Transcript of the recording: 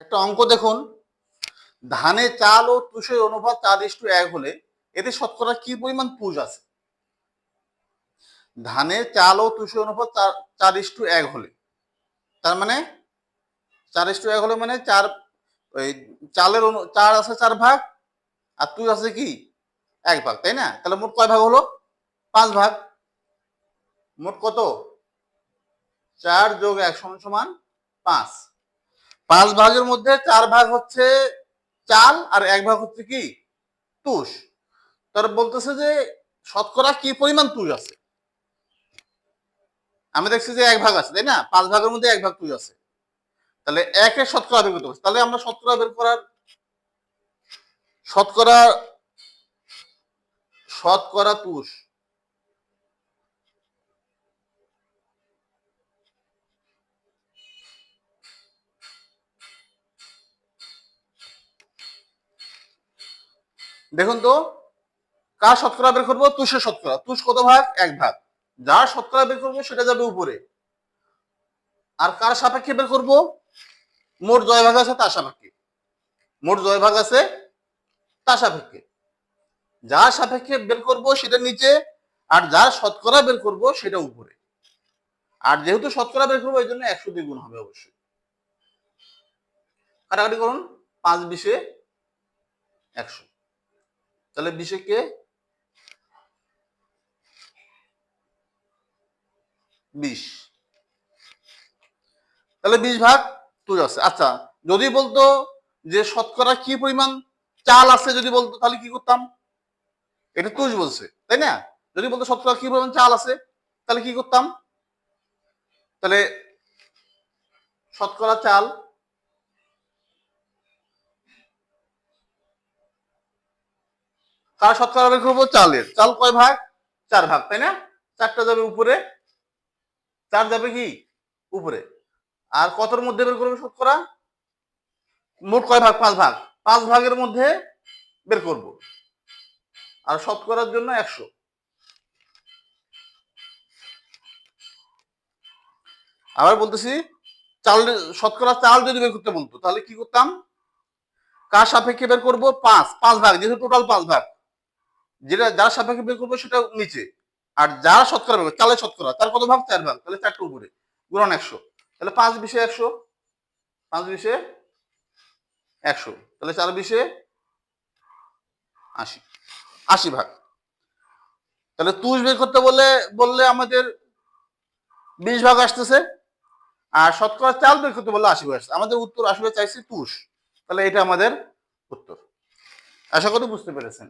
একটা অঙ্ক দেখুন, ধানে চাল ও তুষের অনুপাত 4:1 হলে এতে শতকরা কি পরিমাণ তুষ আছে? ধানে চাল ও তুষের অনুপাত 4:1 হলে, তার মানে 4:1 হলে মানে ওই চাল আছে 4 ভাগ আর তুষ আছে কি 1 ভাগ, তাই না? তাহলে মোট কয় ভাগ হলো? 5 ভাগ। মোট কত? 4 + 1 = 5। 5 ভাগের মধ্যে 4 ভাগ হচ্ছে চাল আর 1 ভাগ হচ্ছে কি তুষ। তার বলতেছে যে শতকরা কি পরিমাণ তুষ আছে। আমি দেখছি যে 1 ভাগ আছে, তাই না? 5 ভাগের মধ্যে 1 ভাগ তুষ আছে। তাহলে 1 এর শতকরা বের করতে হবে। তাহলে আমরা শতকরা বের করার শতকরা তুষ দেখুন তো, কার শতকরা বের করবো? তুষের শতকরা। তুষ কত ভাগ? 1 ভাগ। যার শতকরা বের করবো সেটা যাবে উপরে। আর কার সাপেক্ষে বের করব? মোট জয় ভাগ আছে তার সাপেক্ষে। মোট জয় ভাগ আছে তার সাপেক্ষে। যার সাপেক্ষে বের করব সেটা নিচে, আর যার শতকরা বের করব সেটা উপরে। আর যেহেতু শতকরা বের করবো এই জন্য 100 দিয়ে গুণ হবে অবশ্যই। কাটাকাটি করুন, 5 20 100। তাহলে 20 কে 20, তাহলে 20 ভাগ তুষ আছে। আচ্ছা, যদি বলতো যে শতকরা কি পরিমাণ চাল আছে, যদি বলতো তাহলে কি করতাম? এটা তুষ বলছে, তাই না? যদি বলতো শতকরা কি পরিমাণ চাল আছে তাহলে কি করতাম? তাহলে শতকরা চাল কার শতকরা বের করবো? চালের। চাল কয় ভাগ? 4 ভাগ, তাই না? 4টা যাবে উপরে, 4 যাবে কি উপরে। আর কতর মধ্যে বের করবো শতকরা? মোট কয় ভাগ? 5 ভাগ। 5 ভাগের মধ্যে বের করব। আর শতকরার জন্য 100। আবার বলতেছি, শতকরা চাল যদি বের করতে বলতো তাহলে কি করতাম? কার সাপেক্ষে বের করব? 5 5 ভাগ, যেহেতু টোটাল 5 ভাগ। যেটা যার সাপেক্ষে বের করবো সেটা নিচে, আর যার শতকরা বের করবো, চালের শতকরা, তার কত ভাগ? 4 ভাগ। তাহলে 4টা উপরে, গুণন 100। তাহলে 5 20 100, 5 20 100, তাহলে 4 20 80, 80 ভাগ। তাহলে তুষ বের করতে বললে আমাদের 20 ভাগ আসতেছে, আর শতকরা চাল বের করতে বললে 80 ভাগ আসছে। আমাদের উত্তর আসলে চাইছি তুষ। তাহলে এটা আমাদের উত্তর। আশা করি বুঝতে পেরেছেন।